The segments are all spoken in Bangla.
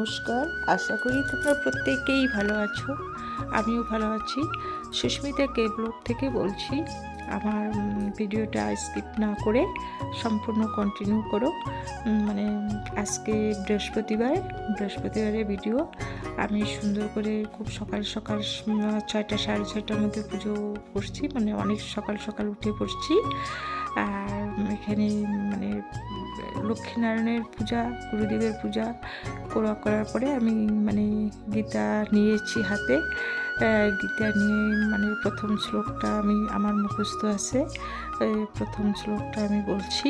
নমস্কার, আশা করি তোমরা প্রত্যেকেই ভালো আছো। আমিও ভালো আছি। সুস্মিতা কে ব্লগ থেকে বলছি। আমার ভিডিওটা স্কিপ না করে সম্পূর্ণ কন্টিনিউ করো। মানে আজকে বৃহস্পতিবারের ভিডিও। আমি সুন্দর করে খুব সকাল সকাল 6টা সাড়ে 6টার মধ্যে পুজো করছি, মানে অনেক সকাল সকাল উঠে পড়ছি। আর এখানে মানে লক্ষ্মীনারায়ণের পূজা, গুরুদেবের পূজা করার পরে আমি মানে গীতা নিয়েছি হাতে। গীতা নিয়ে মানে প্রথম শ্লোকটা আমার মুখস্থ আছে। প্রথম শ্লোকটা আমি বলছি।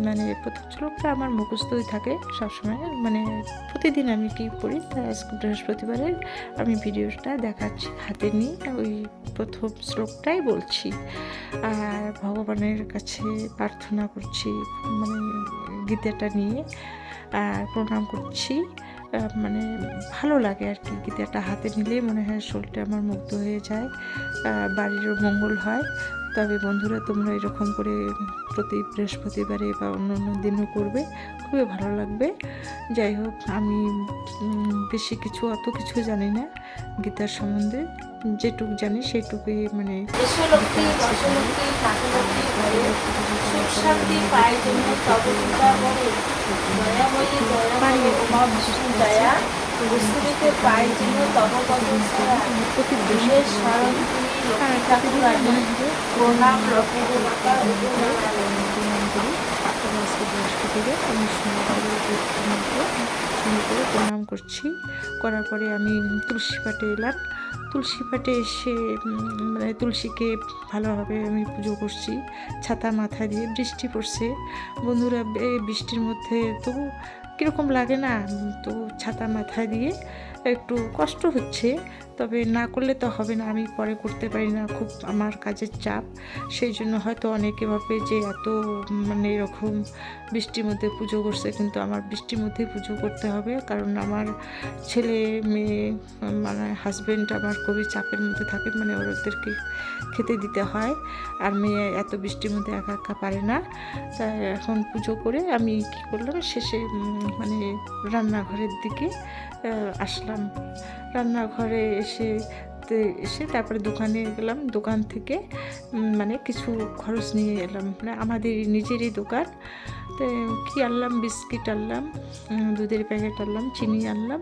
মানে প্রথম শ্লোকটা আমার মুখস্থই থাকে সবসময়, মানে প্রতিদিন আমি কি করি তা আজকে বৃহস্পতিবারের আমি ভিডিওটা দেখাচ্ছি হাতে নিয়ে ওই প্রথম শ্লোকটাই বলছি। আর ভগবানের কাছে প্রার্থনা করছি, মানে গীতাটা নিয়ে আর প্রণাম করছি। মানে ভালো লাগে আর কি, গীতাটা হাতে নিলে মনে হয় শরীরটা আমার মুগ্ধ হয়ে যায়, বাড়িরও মঙ্গল হয়। তবে বন্ধুরা, তোমরা এরকম করে প্রতি বৃহস্পতিবারে বা অন্য অন্য দিনও করবে, খুবই ভালো লাগবে। যাই হোক, আমি বেশি অত কিছু জানি না গীতার সম্বন্ধে, যেটুকু জানি সেইটুকুই মানে বৃহস্পতিবার আমি সুন্দর করে প্রণাম করছি। করার পরে আমি তুলসী পাটে এলাম। তুলসী পাটে এসে মানে তুলসীকে ভালোভাবে আমি পুজো করছি ছাতা মাথা দিয়ে। বৃষ্টি পড়ছে বন্ধুরা, বৃষ্টির মধ্যে তবু কীরকম লাগে না, তো ছাতা মাথা দিয়ে একটু কষ্ট হচ্ছে, তবে না করলে তো হবে না, আমি পরে করতে পারি না, খুব আমার কাজের চাপ। সেই জন্য হয়তো অনেকে ভাবে যে এত মানে এরকম বৃষ্টির মধ্যে পুজো করছে, কিন্তু আমার বৃষ্টির মধ্যেই পুজো করতে হবে, কারণ আমার ছেলে মেয়ে মানে হাজব্যান্ড আমার খুবই চাপের মধ্যে থাকে, মানে ওদেরকে খেতে দিতে হয়, আর মেয়ে এত বৃষ্টির মধ্যে একা একা পারে না। তাই এখন পুজো করে আমি কি করলাম, শেষে মানে রান্নাঘরের দিকে আসলাম। রান্নাঘরে এসে তারপরে দোকানে গেলাম। দোকান থেকে মানে কিছু খরচ নিয়ে এলাম, মানে আমাদের নিজেরই দোকান। তো কী আনলাম, বিস্কিট আনলাম, দুধের প্যাকেট আনলাম, চিনি আনলাম,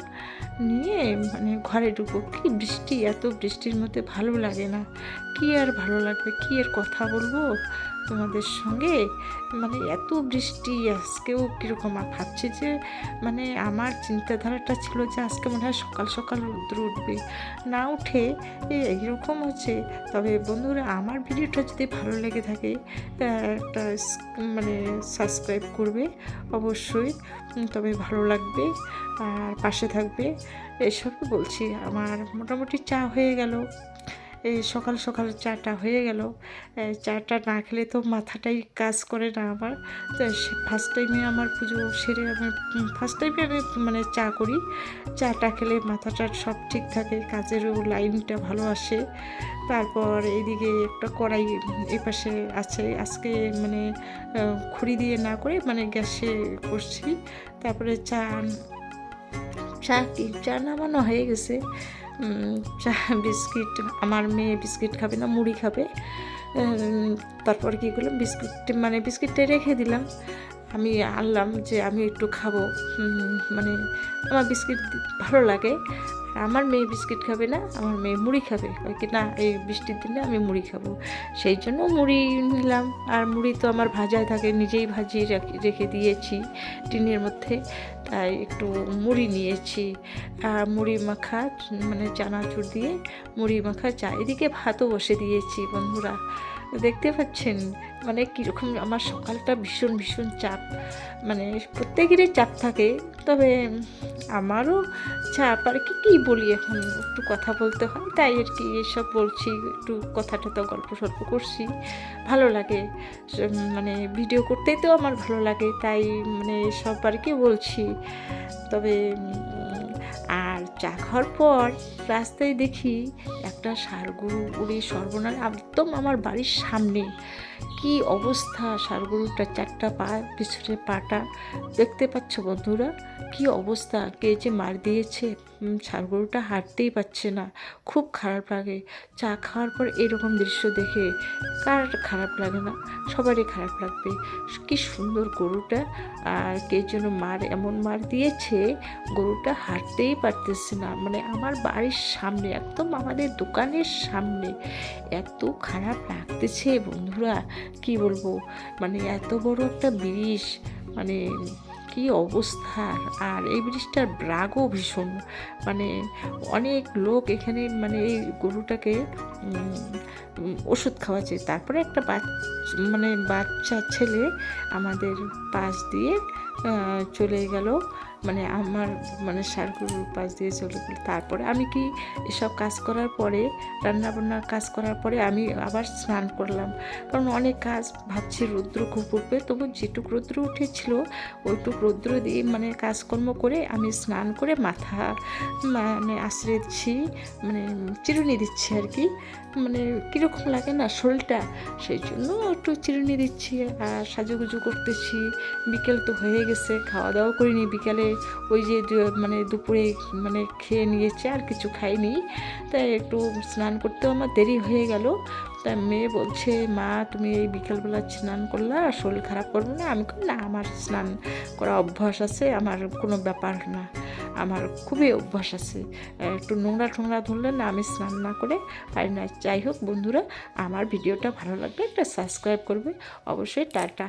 নিয়ে মানে ঘরে ঢুকবো। কি বৃষ্টি, এত বৃষ্টির মধ্যে ভালো লাগে না, কি আর ভালো লাগবে, কি আর কথা বলবো তোমাদের সঙ্গে। মানে এত বৃষ্টি আজকেও কীরকম, ভাবছি যে মানে আমার চিন্তাধারাটা ছিল যে আজকে মনে হয় সকাল সকাল রৌদ্র উঠবে, না উঠে এইরকম হচ্ছে। তবে বন্ধুরা, আমার ভিডিওটা যদি ভালো লেগে থাকে একটা মানে সাবস্ক্রাইব করবে অবশ্যই, তবে ভালো লাগবে আর পাশে থাকবে। এসবই বলছি। আমার মোটামুটি চা হয়ে গেল, এই সকাল সকাল চাটা হয়ে গেল। চাটা না খেলে তো মাথাটাই কাজ করে না আমার। তো ফার্স্ট টাইমে আমার পুজো সেরে ফার্স্ট টাইমে আমি মানে চা করি। চাটা খেলে মাথাটা সব ঠিক থাকে, কাজেরও লাইনটা ভালো আসে। তারপর এইদিকে একটা কড়াই এপাশে আছে, আজকে মানে খড়ি দিয়ে না করে মানে গ্যাসে করছি। তারপরে চা নামানো হয়ে গেছে। চা বিস্কিট, আমার মেয়ে বিস্কিট খাবে না, মুড়ি খাবে। তারপর কী করলাম, বিস্কিটটা রেখে দিলাম। আমি আনলাম যে আমি একটু খাবো, মানে আমার বিস্কিট ভালো লাগে। আমার মেয়ে বিস্কিট খাবে না, আমার মেয়ে মুড়ি খাবে, কি না এই বৃষ্টির দিনে আমি মুড়ি খাবো, সেই জন্য মুড়ি নিলাম। আর মুড়ি তো আমার ভাজায় থাকে, নিজেই ভাজিয়ে রেখে দিয়েছি টিনের মধ্যে, তাই একটু মুড়ি নিয়েছি। আর মুড়ি মাখা মানে চানাচুর দিয়ে মুড়ি মাখা চা। এদিকে ভাতও বসে দিয়েছি বন্ধুরা, দেখতে পাচ্ছেন মানে কীরকম আমার সকালটা ভীষণ ভীষণ চাপ। মানে প্রত্যেকেরই চাপ থাকে, তবে আমারও চাপ। আর কী বলি, এখন একটু কথা বলতে হয়, তাই আর কি এসব বলছি, একটু কথাটা তো গল্প সল্প করছি, ভালো লাগে। মানে ভিডিও করতেই তো আমার ভালো লাগে, তাই মানে সব আর কি বলছি। তবে আর চা খাওয়ার পর রাস্তায় দেখি একটা ষাঁড় গরু উড়ে সর্বনাশ একদম আমার বাড়ির সামনে। কি অবস্থা! ষাঁড় গরুটার 4টা পা, পিছনের পাটা দেখতে পাচ্ছ বন্ধুরা? কি অবস্থা! কে যে মার দিয়েছে! ষাঁড় গরুটা হাঁটতেই পারছে না। খুব খারাপ লাগে চা খাওয়ার পর এরকম দৃশ্য দেখে। কার খারাপ লাগে না? সবারই খারাপ লাগবে। কি সুন্দর গরুটা, আর কে যেন এমন মার দিয়েছে, গরুটা হাঁটতেই পারতেছে না। মানে আমার বাড়ির সামনে, একদম আমাদের দোকানের সামনে। এত খারাপ লাগতেছে বন্ধুরা, কি বলবো! মানে এত বড় একটা ব্রিজ, মানে কি অবস্থা! আর এই ব্রিজটার ব্রাগও ভীষণ। মানে অনেক লোক এখানে মানে এই গরুটাকে ওষুধ খাওয়াচ্ছে। তারপরে একটা বাচ্চা ছেলে আমাদের পাশ দিয়ে চলে গেল, মানে আমার ষাঁড় গরুর পাশ দিয়ে চলে গেল। তারপরে আমি কি এসব কাজ করার পরে, রান্নাবান্নার কাজ করার পরে আমি আবার স্নান করলাম। কারণ অনেক কাজ, ভাবছি রৌদ্র খুব উঠবে, তবু যেটুক রৌদ্র উঠেছিল ওইটুক রৌদ্র দিয়ে কাজকর্ম করে আমি স্নান করে মাথা আশ্রয় দিচ্ছি, চিরুনি দিচ্ছি আর কি। কীরকম লাগে না শরীরটা, সেই জন্য একটু চিরুনি দিচ্ছি আর সাজুগুজু করতেছি। বিকেল তো হয়ে গেছে, খাওয়া দাওয়া করিনি বিকালে। ওই যে দুপুরে খেয়ে নিয়েছে, আর কিছু খাইনি। তাই একটু স্নান করতেও আমার দেরি হয়ে গেল। তাই মেয়ে বলছে, মা তুমি এই বিকেলবেলা স্নান করলা, শরীর খারাপ করবে না? আমি কই, না আমার স্নান করা অভ্যাস আছে, আমার কোনো ব্যাপার না, আমার খুবই অভ্যাস আছে। একটু নোংরা টোংরা ধরলে না আমি স্নান না করে পারি না। যাই হোক বন্ধুরা, আমার ভিডিওটা ভালো লাগলে একটা সাবস্ক্রাইব করবে অবশ্যই। টাটা।